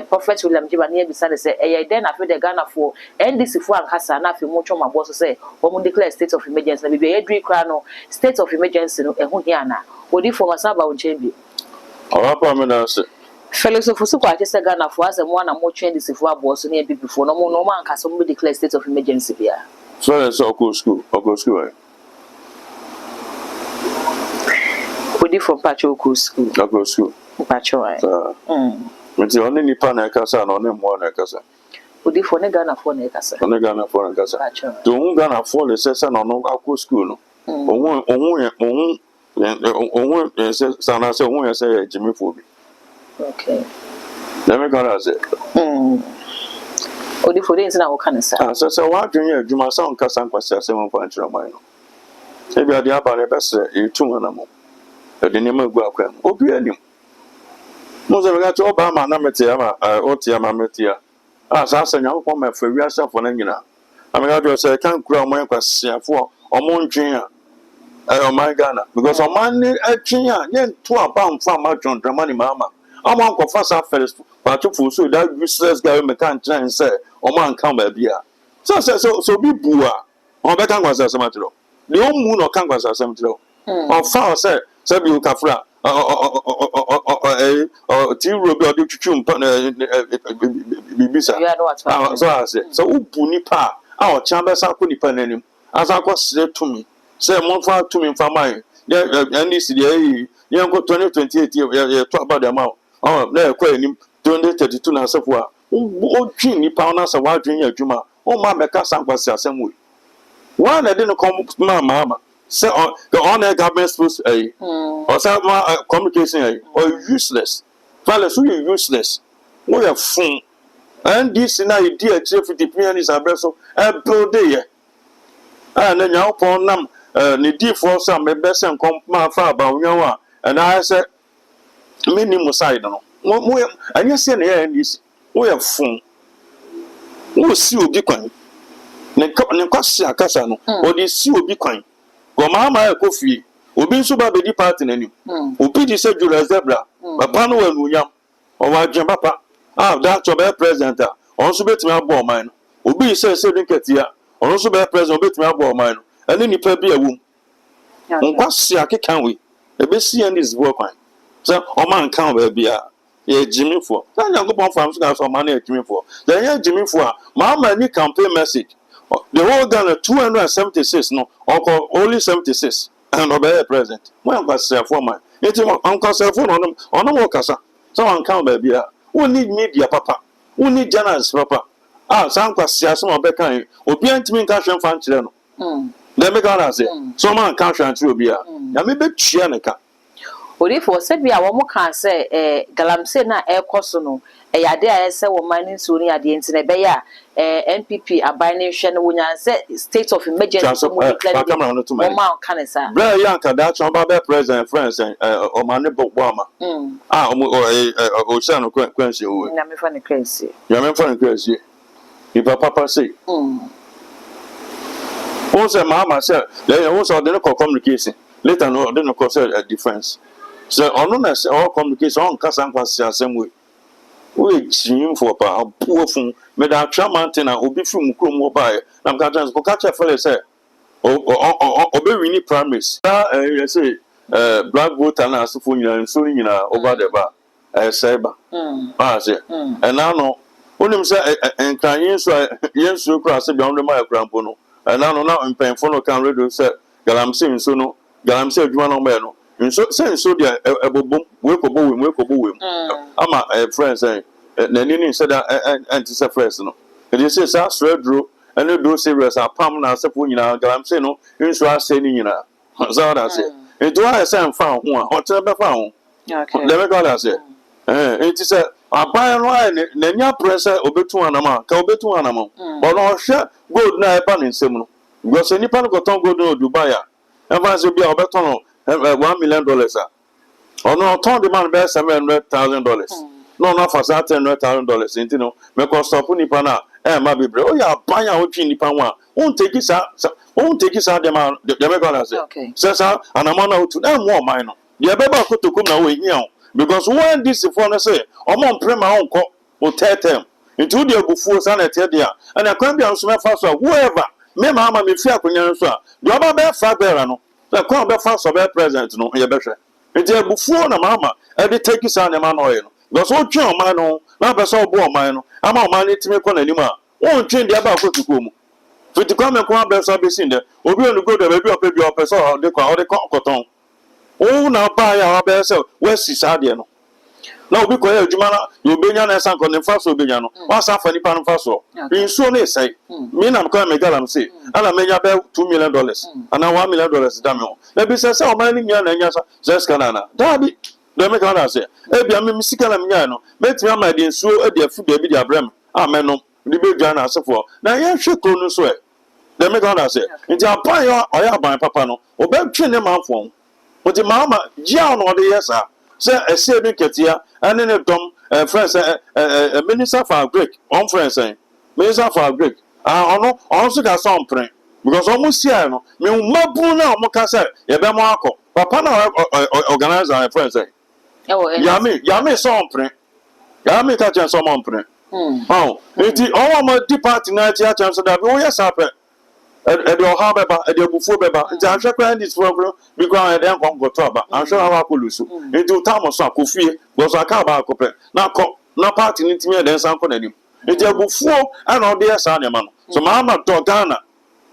Prophet William Jiba ne bi say e ye den afi de Ghana for NDC for ankasa na afi mo twon mabo so say wo mo declare state of emergency na bi e dri kra no state of emergency no e hu hia na odi for masaba wo nchembi Awapa me na se Felix Fosuko ache say Ghana for as mo na mo twon NDC for abo so ne MPP for no mo ankasa mo declare state of emergency bia so school odi from Pacho school school Pacho Meti oni nipa na ekasa na oni mo na ekasa. Odi for ne Ghana for na ekasa. Oni Ghana for na ekasa. To un Ghana for le se na no akọ school no. Ohun se sana se ohun se Jimmy for bi. Okay. Let me go say. Odi for dey na wo kan sa. Se wa dwen ya adwuma sa on kasa nkwasa se mo fa ntira man no. E bia de aba le bese e tu na mo. E de ne ma gu akwa. Obi anim. Mozo ga to ba ma na metia ma otia ma metia sa nya ko ma fa wiasa fo na nyina amega do se kan kura mo kwasiafo omo ntwen o my Ghana because o man ni atwen a ye to aba mfa ma John Dramani mama o man ko fa sa first pa to fu so that useless guy me kan tren say o man kan ba bia so bi bua o be kan kwasa sama tiro le o mu no kan kwasa sama tiro o fa o say bi o kafra ti robi odi twitwum pa bibisa so I say so ubu nipa a o chan be sa ko nipa nanim asa ko sire tumi say mo fa tumi fa mai NDC dey ye ko 2028 ye to about the amount na ko anim 2032 na asefo a o twi nipa na sa wa dwen adwuma o ma be ka sankwase asem we wa na de no kom mama say on the government supposed or some communication or useless. Fala so you useless. We are fun. And this na idea chief the pianist abeso e build there. And then you upon nam ni di for some me best and come ma fa ba onwa and I say minimum side no. We and you say na this we are fun. We see obi kwan. Ne kwasi akasa no. O di see obi kwan. Goma e kofi obi nso ba bedi party nanim obi di se Julius Zebra papa no wanunyam o wa dwen papa that to be president on so betimi abo man obi se dinketia on so be president betimi abo man ene nipa bi awum nkwasi akekan we e be see and this work kwan so o man kan ba bia ye Jimmy for na Yankopon fam so ga so man na Jimmy for then ye Jimmy for ma ni campaign message the whole Ghana 276 no or only 76 and obey present. When was for man? It's Uncle Phone on no kasa. Someone count baby. Who need media papa? Who need journalists papa? Some question some bekan. Obian to me cash and fan children. Let me go say. Someone cash and true beer. Ya me be chianaka. Odi for said be a woman can say galamsey na e koso no e yade a say wo man nso ni ade enti na be ya NPP abane hwe no wonya say state of emergency mo declare wo man kan say bra yanka da chon ba be president friends o man ne bo ama o say no kwanse o na me fa ne kwanse ya me fa ne kwanse ipa papa say o say mama say le o say de communication later no de no cause a difference. So on na say all communication on kasa nkwase asem we jim for pa abuo fun me da twa mountain na obi fi mu krom wo bae na mka trans ko ka che fele say obi wini primaries you say black voter na asofo nyina nso nyina over the bar seba say and now no onim say enkran yenso kra say bia on ma ekrampo no and now no na mpenfo no kan radio say galamsey nso no galamsey adwuma no me no nso say so dia ebobom we ko bo we ama friends na nini said anti say friends no e dey say sa sredro ene do serious apam na asefo nyina galamsey no nso ase ni nyina so that say e do I say am fa ho a hotel be fa ho okay let me go that say it is aban no na nya pressure obetu anama ka obetu anama but no hwe gold na e ba ne nsem no because nipa no go ton go no Dubai a ever say be obeton $1 million or no ton the man be $700,000 no na for $700,000 into no me ko stop nipa na ma bebre o ya ban a otwi nipa ho a won take sa dem me go na say say anama na otu na mo man no de be ba kotokum na we hia because when this for no say omo prema onko o tetem into the abufuo sa na te dia and akwan bia nso me fa so whoever me mama me fi akonya nso a de oba be fa bera no the kwa be fa so be president no ye be hwe into abufuo na mama e de take sa na ma no ye no because o twen o man no na be so obo o man no ama o man itime ko na nim a o twen de aba kotuko mu fitikwa me ko be so be sin de obi onu go de be opa bi opa so de kwa o de koton o na ba ya be se we si sa de no na obi ko ya adwuma na yo benya na san ko ne fa so benya no wa sa fa nipa no fa so insuo na sai me na ko me galam say ana menya be $2 million ana $1 million da me ho na bi se o man ni nya na nya sa zeska na da bi de me ka na say e bia me sika na menya no metimi ama de insuo e de afu de bi de abrem ameno ni be dwa na asefo na ye hwe ko no so e de me ka na say nti apan yo oya aban papa no obe twe ne manfo o ti mama jia no de yesa say ese bi ketia ane ne dom friends minister for Greek on friends minister for Greek ono so ga some pray because almost here no me mabu na o ka say ye be mo akọ papa na organizer friends ya me some pray ya me ka chen some pray enti o ma di party na ti a chen so da bi o yes apẹ e de o ha beba e de abufuo beba nti ahwe kwa this program because e de nkon go to aba ahwe ha akolusu nti utamo so akofie go so aka ba akopẹ na party ni timi e de nsan ko nanim nti abufuo ana o de esa ne ma no so mama to Ghana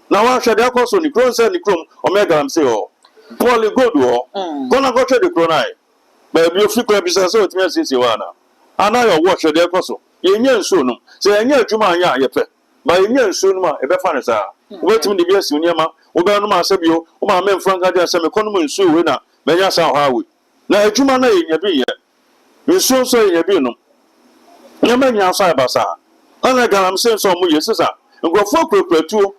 na wa hwe de akoso ni kron se ni krom omega ram say o Paul God o gonna go to the kronai ba bi ofi kwa bi se o timi asisi wa na ana yo wo hwe de akoso ye nya nso no se enya adwuma anya ye pe ba ye nya nso no ma e be fa ne sa waiting the best uniama, Obanuma Sabio, Oma men Frank Adam, economy so winner, Benyasa Hawi. Na Jumana in your beer. You so say your binum. Yamania Sabasa. Anagalam sends some Muyasa, and go for quick two.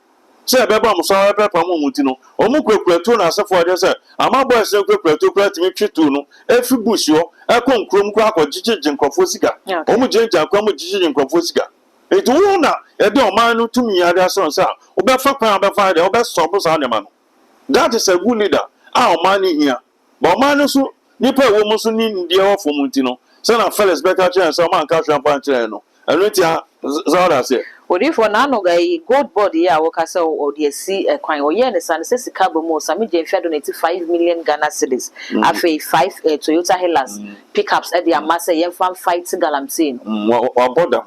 Say Babam saw a pepper mutino, or Muku Platuna, as a father said, Ama boy so quick to credit me chituno, every bush yo, a con crum crack or Jijin Confusca, Omujanja, Comujin Confusca. It won't a don't mind to me, other sons are. Obefa kwa abefa de obeso bosa ne ma no. That is a good leader. Our money here. But man so nipa wo mo so ni ndie ofo munti no. Say na Felix Becker chance so man ka hwan pan chire no. Enu ti a Zara say. Odi for na no guy gold board here wo ka say o de si kwan o ye ne san se sika bo mo sami je fia donate 5 million Ghana cedis. Afi 5 Toyota Hilux pickups e de amasa ye fan fight galamsey no. Wa border.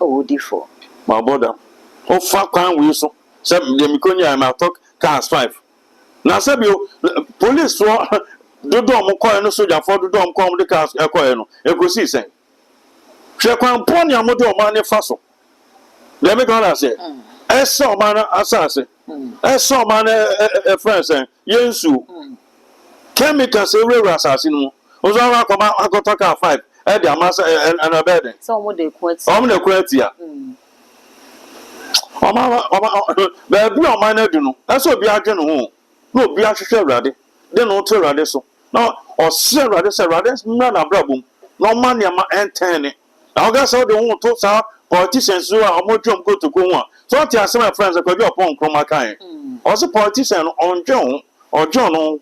Oh odi for. Ma border. O fa kwan we so. Say the Mikonia ma talk cars 5. Na say bi police so dodo mo call no soldier for dodo mo come the cars e call no e go see say hwe kwan pon ya mo do man ne fa so le me kan say e so man asase e so man e friends yensu chemicals e we asase no o so akoma akota car 5 e dey amasa and a bed so mo dey quality ya baby o man adu no eso bi adwe no ho no bi ahwehwe awrade de no to awrade so na o se awrade se awrade na na brabum no man ne ma entene na o ga so de ho to sa politicians so a mo dwom ko to ko ho so ti asema friends ko bi opon kroma kan o se politician on dwon o dwon no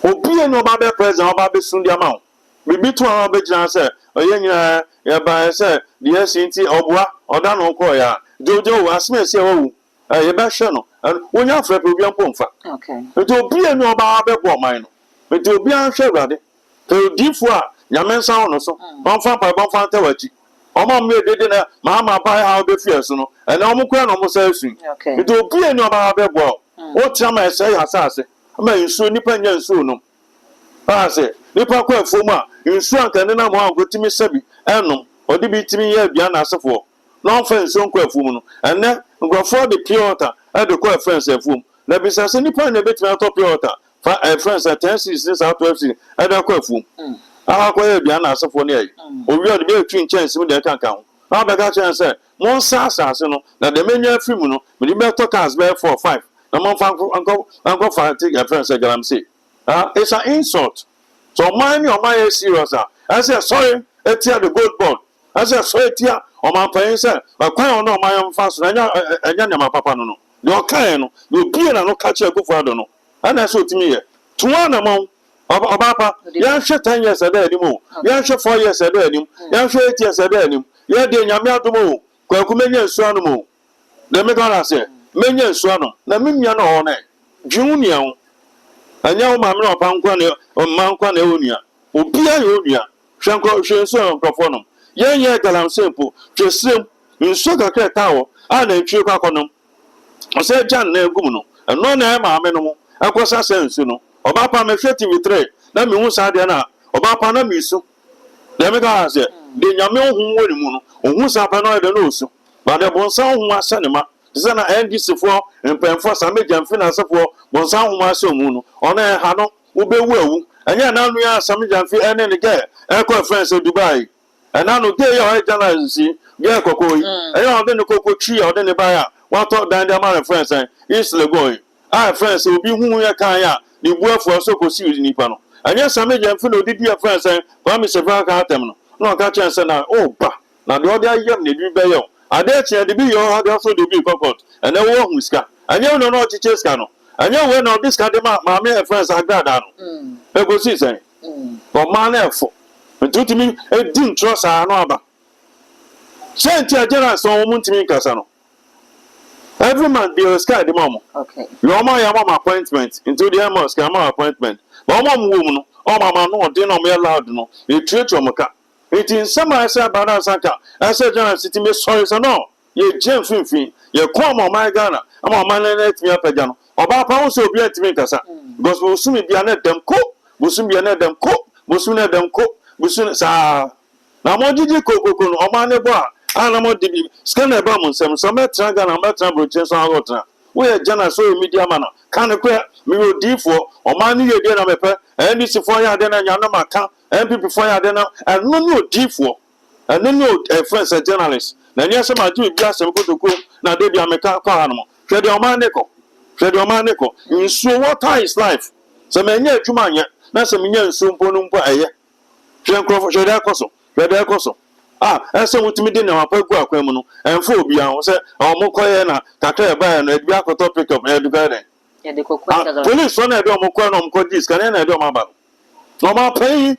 obi eno ba be president o ba be sun dia ma o bibi to an ba gina se oye nyina ya ba se de sinti obua oda no ko ya jojo asema se wo ye ba hwe no wonya fra pe obi ampo mfa okay eto obi enu oba be bo man no eto obi an hwe awrade to difu a nyamensa ho no so bonfa pa bonfa tawachi omo me dede na mama pa ha be fieso no ene omo kwa no mo sa asu eto obi enu oba be bo o tiama ese ya asase ama nsu nipa nya nsu no ase nipa kwa afuom a nsu anka ne na mo agotimi sabi enom odi bi timi ye bia na asefo no offense on kwa afuom no ene ngofo de pure water e de kwa offense afuom na bisa se nipa na betimi atọ pure water fa friends at 10 South West e de kwa afuom aha kwa ye bia na asefo ne ai owi o de be twi chance mu de kanka ho abega chen say mon sa asase no na de menya film no me be to cars be 4 5 na mon fa anko fa take your friend say galamsey it's an insult so mind your mind is serious I say sorry etia the gold board I say sorry etia o man pan say kwan no man fa so anya nyama papa no de o kan no you be na no catch Akufo Addo no ana so timi ye tuwa na mon Obapa, yan hwe 10 years ade anim yan hwe 4 years ade anim yan hwe 8 years ade anim ye de nyame adomo kwaku menye nsu anu mo de me gana se menye nsu anu na mennya na ho na dwiunia ho anya wo ma me opa nkwa ne o ma nkwa na onua obi aye onua hwe nsu nkrofo no ye galamsey po hwesrem nsu kakra tawo a na ntwe kwa konom o se jan na egum no eno na ma me no mo akosa sensu no Obapa me hwe TV3 na me hu sa de na Obapa na me su de me ka se de nyame hu woni mu no hu sa pa no de no su ba de bonsan hu asa ne ma ze na NDC fo empemfo sa me jamfi na asefo bonsan hu asa mu no ona ha no wo be wu awu anya na anu ya sa me jamfi ene ne ge e ko friends Dubai ena no ge ya journalist si ge kokoyi enya ode ne kokotwi ya ode ne ba ya wato dan de ma friends is legoy friends obi hu ya kan ya ni buafo so ko si nipa no anya same jamfi no didi ya friends ba mi se fa ka atem no no ka chen se na o ba na de ode ayem ne bi be yo ade che de bi yo ade so de bi kokot ene wo hu ska anya no no chiche ska no anya we no this ka de ma me friends agrada no e go si sen o ma na efo ntuti mi e din trust a no aba senti agera so wo muntimi kasa no every man be sky the mom. Okay. Your mom appointment into the mosque appointment. But mom woman, oh mama no dinner me allowed no. You treat your maka. It in some I say about Saka. I said John City me sorry so no. Ye Jem Finfin. Ye come on my Ghana. I'm a man let me up again. Oba pa so be at me kasa. Because we soon be anet them cook. We soon be anet them cook. We soon let them cook. We soon sa. Na mo jiji kokoko no o ma ne bo ana mo dibi scanner ba mo nsem so metra ga na metra broche so agotra we jana so media man kan ko mi odifo o ma ni ye de na mepe eni si fo ya de na nya no maka MPP fo ya de na eno ni odifo eno ni friends journalist na nya se ma ju bi asem kotoko na de bia meka kwa ha no hwe de o ma ne ko nsu water is life so me nya adwuma anya na se me nya nsu mpo no mpo eye hwe nkrofo hwe de akoso ese mutimi de na mapagu akwam no enfo obi an se omokoye na kakra e ba no e bia koto pick up e duga den e de kokwa police na e do omokoye no omkoji scan na e do omaba no ma pay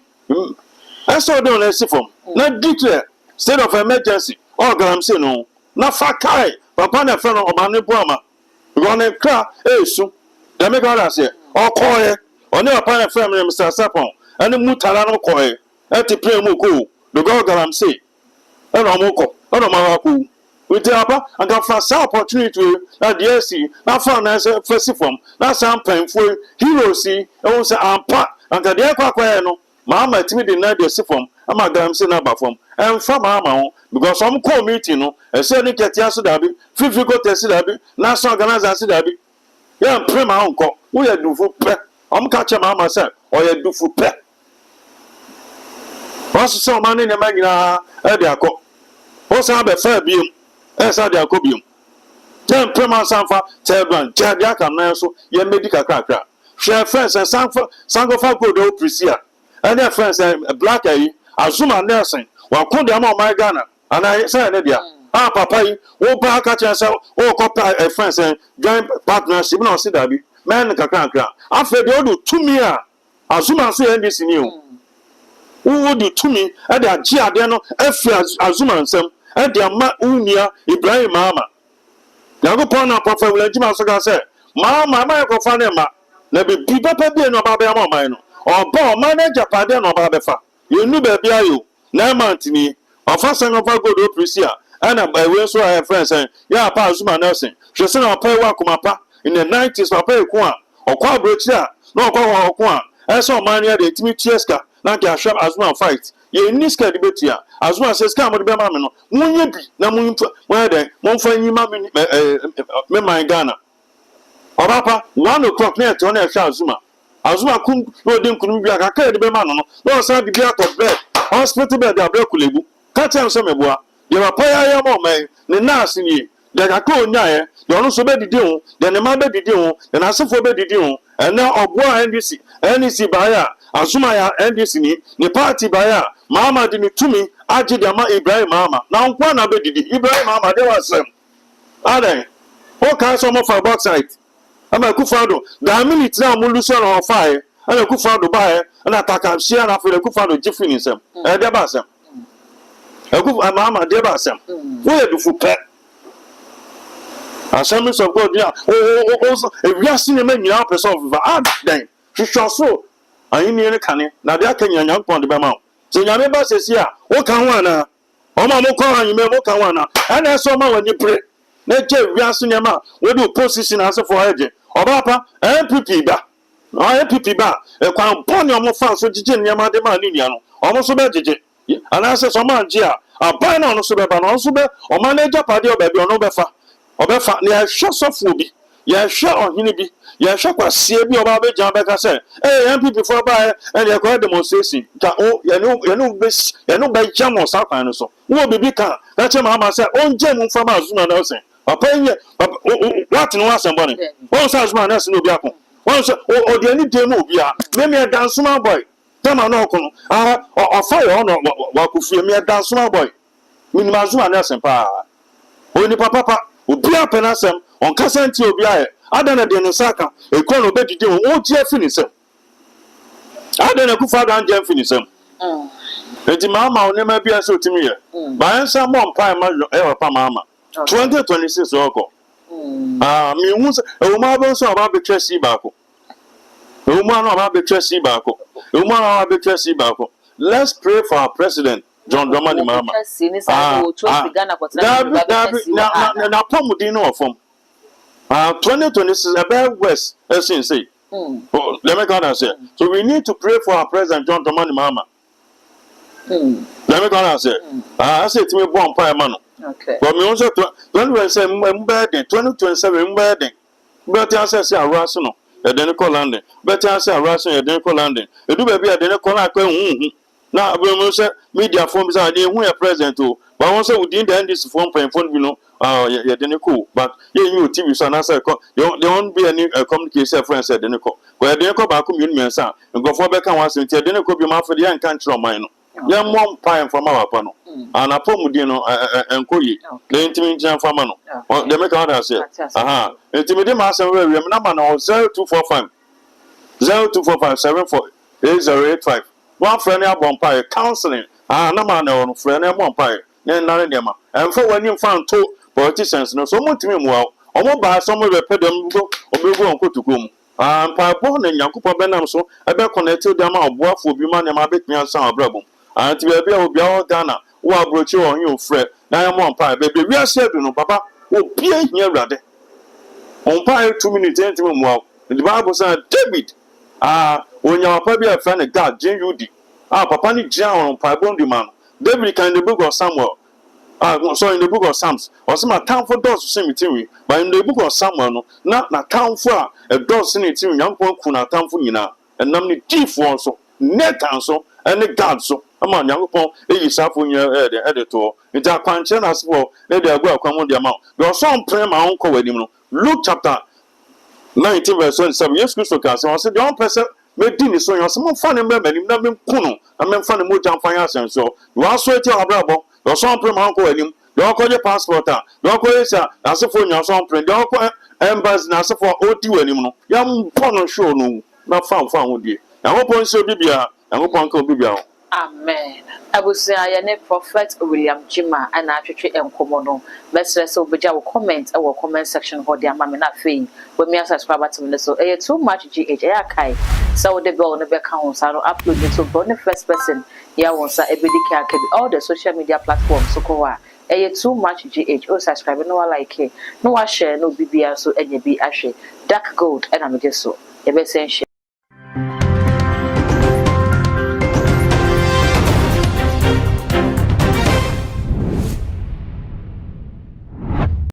ese do na sifom na declare state of emergency or galamsey no na fakai papa na fe no omane boama gone kra esu de me gora se okoye oni papa na fe me Mr. Sapon ani mutara no koye e ti pray mu ko do go galamsey and Omoko, and Omaraku. With the upper, and got first opportunity at the SC, not found as a festival, not some painful hero see, and also Ampa, and the Aquano, Mamma timid in the Sifom, and my Galamsey number from, and from Mamma, because some call meeting, a certain Katiasudabi, 50 go Tessidabi, National Organizer Sidabi. Yeah, Prima uncle, we are do for pet. I'm catching Mamma said, or you do for pet. What's so many in the Magna, Ediaco? What's our fair beam? As I did cobium. 10 Prima Sanfa, Telban, Jadiaka Naso, ye medical cracker. Share friends and Sango Falco do Prisia. And their friends and Black A, Azuma Nelson, while Kundam my Ghana. And I said, Nadia, Papa, oh, Baka yourself, oh, copy a friends and joint partnership, no Sidabi, man, Kakranka. After the order to me, Azuma say this in you. Who would you to me at the Giardano, Azuma and some, at the Unia, Ibrahim Mama. Nagopona, Prophet Legima Soga said, Mamma, my Cofanema, never be papa being no Babama Mino, or Bow manager Paden or Babefa. You knew baby, you, Namantini, or first son of a good Prisia, and I will so I have friends and Ya Pa Zuma nursing. She sent our pay Wakumapa in the 90s, Papa Kwan, or Kwa Brochia, no Kwa, I saw mania de Timotieska. Na kia shop Azuma fight. Ye niska debate ya. Azuma says come on the mamma. Munye bi na munfa where mon fa nyima me my Ghana. Obapa 1 o'clock na to na Azuma. Azuma kum no dem kunu bi aka ka de be ma no. No say bi out of bed. Hospital bed abra kulebu. Ka tell some eboa. de wa pa ya mo man ne nas ni de ka ko nyae de ono so be didi ho de ne ma be didi ho de na asefo be didi ho ene obo NDC ba ya azuma ya NDC ni party ba ya mama de ni tumi agi de ma Ibrahim mama na nkwa na be didi Ibrahim mama de wasem adan o kan so mo for bauxite ama Akufo-Addo da minute na mo luso na ofae ana Akufo-Addo ba he na taka shia na fere Akufo-Addo jifini sem e de ba sem Akufo mama de ba sem wo ye du fu pe Assemblies of God yeah we are seeing many now person of then so ayi ni ne kane na de aka nyanya pon de be ma so nyame ba sesi a wo kan wa na o ma mo kwa anyi me mo kan wa na ana so ma wani pre na je we are seeing ma we do position as for age oba pa MPP ba na MPP ba e kwan pon o mo fa so jije nyama de ma ni nia no o mo so be jije ana se so ma nje a aban na no so be ba no so be o ma na japade o be bi ono be fa obefa ne ahwe sofo bi ya hwe ohene bi ya hwe kwasie bi oba be jan be ka se MPP for ba e ya ko demonstration ka o ya no be jam on sa kwan no so wo bibi ka na che ma se on jam mfa ma azuma na se papa nye what no asembo ne won sa azuma na se no bi akon won so o de ani dem obi a me dance man boy tema na okun o fa yo no wa ku fie me dance man boy minima azuma na se pa o ni papa obi apenasem on kasenti obi aye adana de no saka ekon no bedide o tie finisem adana Akufo-Addo anje finisem enti mama onema bia so timi ye ba ensa mo mpa ma e pa mama 2026 oko mi hu e ma bo so ba be tresi ba ko e ma no ba be tresi ba ko e ma no ba be tresi ba ko let's pray for our president John Dramani Mahama. Na pomudi no from 2026 about West as in say. Let me go say. So we need to pray for our president John Dramani Mahama. Let me go say. I say to me born pa man. Okay. But me also 2027 mbeden. But I say araso no. E den ko landing. But I say araso e den ko landing. E do be e den ko na kwa na abemo se media form say dey hu ya president o but won say within the NDC form phone bi no ya dey ko but ye yu TV so na say there won't be any communication friends say dey ko ko dey ko ba ko mi nsa ngofo be kan wasen ti dey ko bi ma for dey kan tro man no ya mom pine from our pano and apom di no enkoyi le ntimi njan fama no dey make how say ntimi dey ma say we na ma no 0245 74 8085 one friend ya bonfire counseling na man no friend ya bonfire na nare dem and for when you found to politicians no so mutimi mu omo ba so mo be pedem go obegu onkotukom pa bo na Nyankopon benam so e be connect dem aboafo bi ma na ma be tmian san abrabom anti be bia obi a Ghana wo abrochi wo hin ofre na ya bonfire be wi ase du no papa obi ehia awrade bonfire 2 minutes ntimi mu the Bible says David onya papa bi a friend God JUD papa ni gian on paibondi man David can in the book of Samuel so in the book of Psalms or some town for doors to see but in the book of Samuel no na town for a doors in it yankon kuna town for nyina and namni chief one so net and so and God so ama yankon e yisafo nya editor it a kwanche na so e dey go akwamon dey ma your son pray my uncle wadim no Luke chapter 19 verse 27 yes Christ can say the one person me di ni so yan some fan me manim na me kunu na me fan mo jan fan asen so you aso eti abrabo your son pray man ko anim your ko je passport your ko isa asefo nya son pray your ko embassy na asefo odi wanim no ya mpo no show no na fan ho die ya ho pon so bibia ya ho pon ka bibia. Amen. Abusia ya ne Prophet William Jima ana atwetwe enkomo no. Mesre so beja wo comment e wo comment section ho de ama me na fein. We me subscribe to me so too much GH ya kai. So the bell no be kan won sa no upload it to the first person ya won sa ebedi ka ke all the social media platforms so ko wa. Too much GH o subscribe no like no wa share no bibia so enye bi ahwe. Dark Gold and am so. E be sen